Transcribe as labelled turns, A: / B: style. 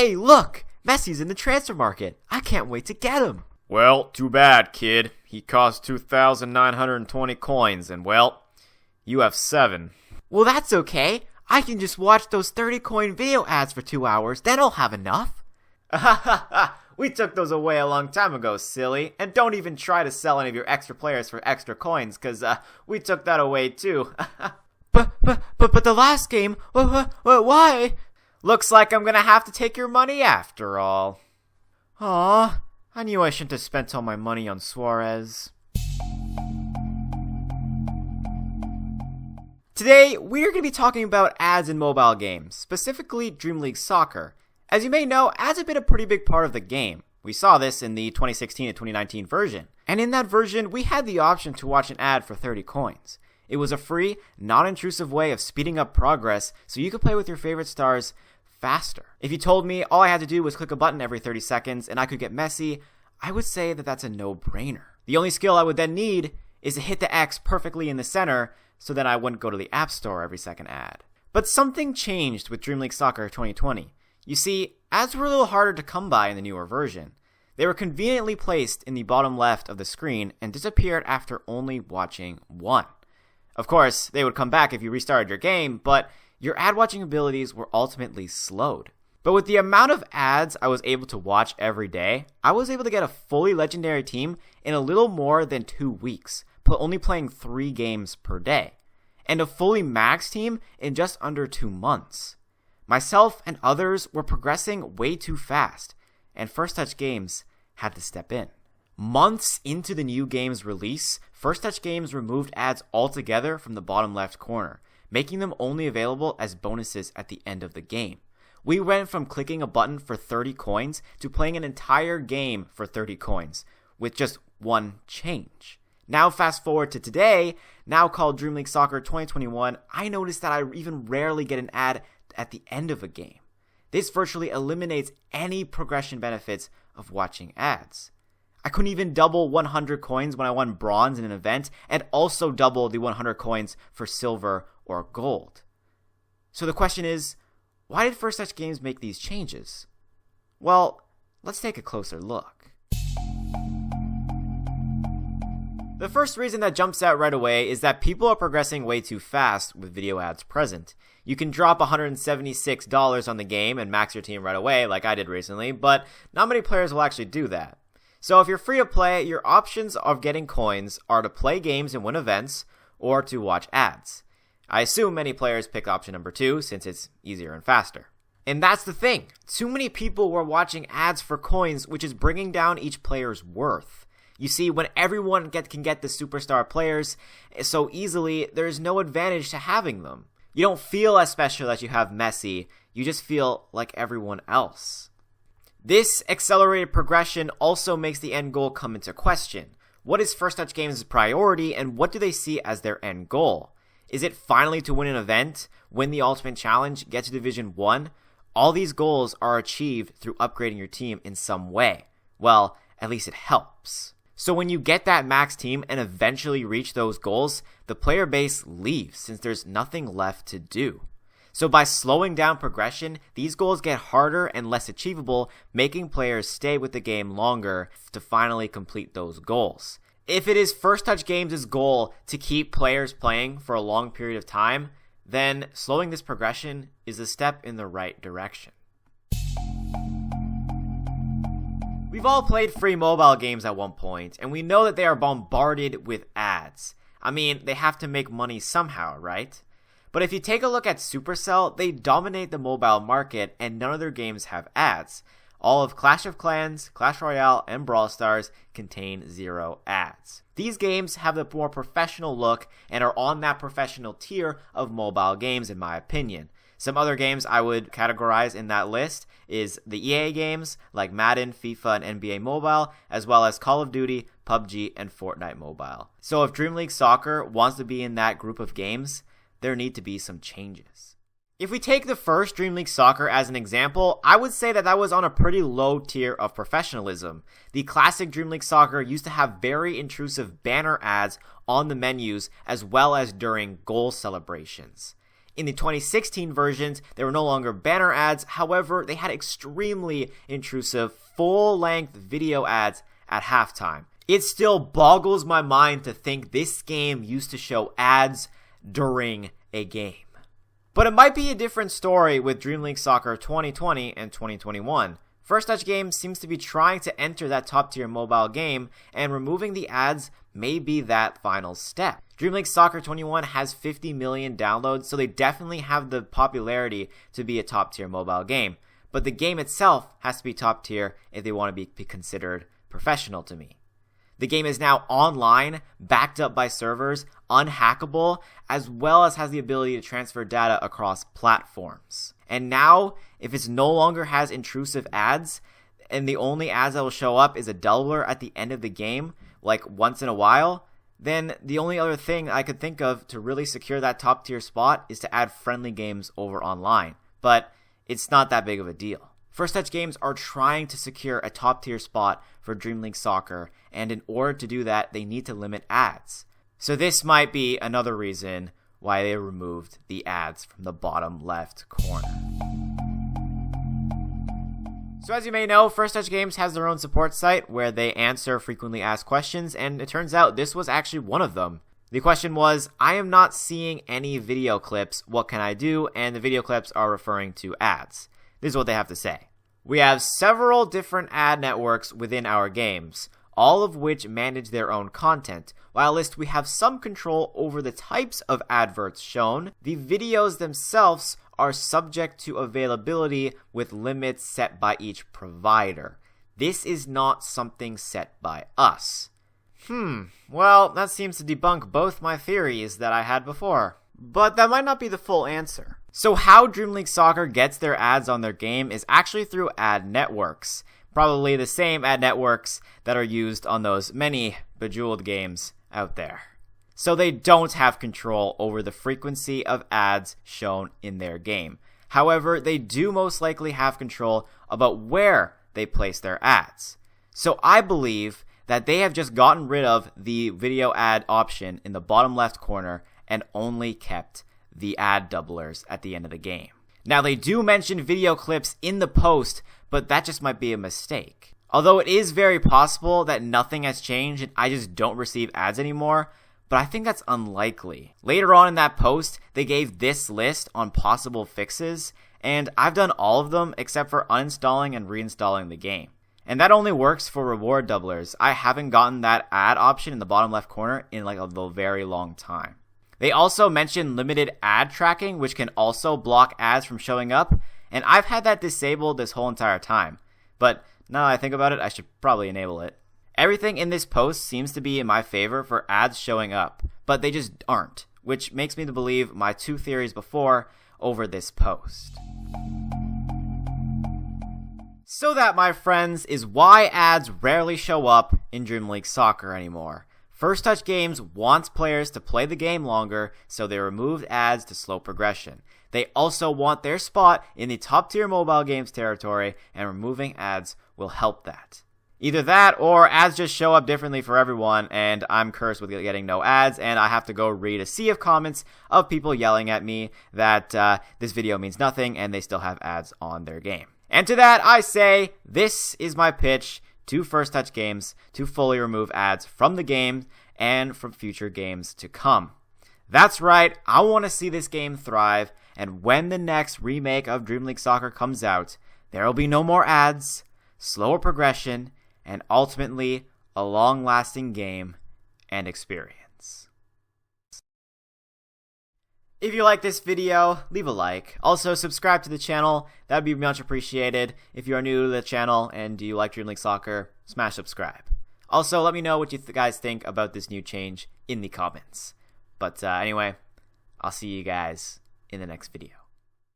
A: Hey, look! Messi's in the transfer market. I can't wait to get him.
B: Well, too bad, kid. He cost 2,920 coins, and well, you have 7.
A: Well, that's okay. I can just watch those 30-coin video ads for 2 hours, then I'll have enough.
B: We took those away a long time ago, silly. And don't even try to sell any of your extra players for extra coins, cause we took that away too.
A: But the last game, why?
B: Looks like I'm gonna have to take your money after all.
A: Aw, I knew I shouldn't have spent all my money on Suarez. Today, we're going to be talking about ads in mobile games, specifically Dream League Soccer. As you may know, ads have been a pretty big part of the game. We saw this in the 2016 and 2019 version. And in that version, we had the option to watch an ad for 30 coins. It was a free, non-intrusive way of speeding up progress so you could play with your favorite stars faster. If you told me all I had to do was click a button every 30 seconds and I could get Messi, I would say that that's a no-brainer. The only skill I would then need is to hit the X perfectly in the center so then I wouldn't go to the App Store every second ad. But something changed with Dream League Soccer 2020. You see, ads were a little harder to come by in the newer version. They were conveniently placed in the bottom left of the screen and disappeared after only watching one. Of course, they would come back if you restarted your game, but your ad watching abilities were ultimately slowed. But with the amount of ads I was able to watch every day, I was able to get a fully legendary team in a little more than 2 weeks, only playing 3 games per day, and a fully maxed team in just under 2 months. Myself and others were progressing way too fast, and First Touch Games had to step in. Months into the new game's release, First Touch Games removed ads altogether from the bottom left corner, making them only available as bonuses at the end of the game. We went from clicking a button for 30 coins to playing an entire game for 30 coins, with just one change. Now fast forward to today, now called Dream League Soccer 2021, I noticed that I even rarely get an ad at the end of a game. This virtually eliminates any progression benefits of watching ads. I couldn't even double 100 coins when I won bronze in an event, and also double the 100 coins for silver or gold. So the question is, why did First Touch Games make these changes? Well, let's take a closer look. The first reason that jumps out right away is that people are progressing way too fast with video ads present. You can drop $176 on the game and max your team right away, like I did recently, but not many players will actually do that. So if you're free to play, your options of getting coins are to play games and win events, or to watch ads. I assume many players pick option number 2 since it's easier and faster. And that's the thing, too many people were watching ads for coins, which is bringing down each player's worth. You see, when everyone can get the superstar players so easily, there's no advantage to having them. You don't feel as special that you have Messi, you just feel like everyone else. This accelerated progression also makes the end goal come into question. What is First Touch Games' priority, and what do they see as their end goal? Is it finally to win an event, win the Ultimate Challenge, get to Division 1? All these goals are achieved through upgrading your team in some way. Well, at least it helps. So when you get that max team and eventually reach those goals, the player base leaves since there's nothing left to do. So by slowing down progression, these goals get harder and less achievable, making players stay with the game longer to finally complete those goals. If it is First Touch Games' goal to keep players playing for a long period of time, then slowing this progression is a step in the right direction. We've all played free mobile games at one point, and we know that they are bombarded with ads. I mean, they have to make money somehow, right? But if you take a look at Supercell, they dominate the mobile market, and none of their games have ads. All of Clash of Clans, Clash Royale, and Brawl Stars contain 0 ads. These games have the more professional look and are on that professional tier of mobile games in my opinion. Some other games I would categorize in that list is the EA games like Madden, FIFA, and NBA Mobile, as well as Call of Duty, PUBG, and Fortnite Mobile. So if Dream League Soccer wants to be in that group of games, there need to be some changes. If we take the first Dream League Soccer as an example, I would say that was on a pretty low tier of professionalism. The classic Dream League Soccer used to have very intrusive banner ads on the menus as well as during goal celebrations. In the 2016 versions, there were no longer banner ads. However, they had extremely intrusive full-length video ads at halftime. It still boggles my mind to think this game used to show ads during a game. But it might be a different story with Dream League Soccer 2020 and 2021. First Touch Games seems to be trying to enter that top-tier mobile game, and removing the ads may be that final step. Dream League Soccer 21 has 50 million downloads, so they definitely have the popularity to be a top-tier mobile game. But the game itself has to be top-tier if they want to be considered professional to me. The game is now online, backed up by servers, unhackable, as well as has the ability to transfer data across platforms. And now, if it no longer has intrusive ads, and the only ads that will show up is a doubler at the end of the game, like once in a while, then the only other thing I could think of to really secure that top tier spot is to add friendly games over online. But it's not that big of a deal. First Touch Games are trying to secure a top tier spot for Dream League Soccer, and in order to do that, they need to limit ads. So this might be another reason why they removed the ads from the bottom left corner. So as you may know, First Touch Games has their own support site where they answer frequently asked questions, and it turns out this was actually one of them. The question was, I am not seeing any video clips, what can I do? And the video clips are referring to ads. This is what they have to say. We have several different ad networks within our games, all of which manage their own content. While we have some control over the types of adverts shown, the videos themselves are subject to availability with limits set by each provider. This is not something set by us. Well, that seems to debunk both my theories that I had before. But that might not be the full answer. So how Dream League Soccer gets their ads on their game is actually through ad networks. Probably the same ad networks that are used on those many Bejeweled games out there. So they don't have control over the frequency of ads shown in their game. However, they do most likely have control about where they place their ads. So I believe that they have just gotten rid of the video ad option in the bottom left corner and only kept the ad doublers at the end of the game. Now they do mention video clips in the post, but that just might be a mistake. Although it is very possible that nothing has changed and I just don't receive ads anymore, but I think that's unlikely. Later on in that post, they gave this list on possible fixes, and I've done all of them except for uninstalling and reinstalling the game. And that only works for reward doublers. I haven't gotten that ad option in the bottom left corner in like a very long time. They also mentioned limited ad tracking, which can also block ads from showing up, and I've had that disabled this whole entire time. But now that I think about it, I should probably enable it. Everything in this post seems to be in my favor for ads showing up, but they just aren't, which makes me believe my two theories before over this post. So that, my friends, is why ads rarely show up in Dream League Soccer anymore. First Touch Games wants players to play the game longer, so they removed ads to slow progression. They also want their spot in the top tier mobile games territory, and removing ads will help that. Either that, or ads just show up differently for everyone, and I'm cursed with getting no ads, and I have to go read a sea of comments of people yelling at me that this video means nothing, and they still have ads on their game. And to that, I say, this is my pitch to First Touch Games to fully remove ads from the game and from future games to come. That's right, I want to see this game thrive, and when the next remake of Dream League Soccer comes out, there will be no more ads, slower progression, and ultimately a long-lasting game and experience. If you like this video, leave a like. Also, subscribe to the channel. That would be much appreciated. If you are new to the channel and do you like Dream League Soccer, smash subscribe. Also, let me know what you guys think about this new change in the comments. But anyway, I'll see you guys in the next video.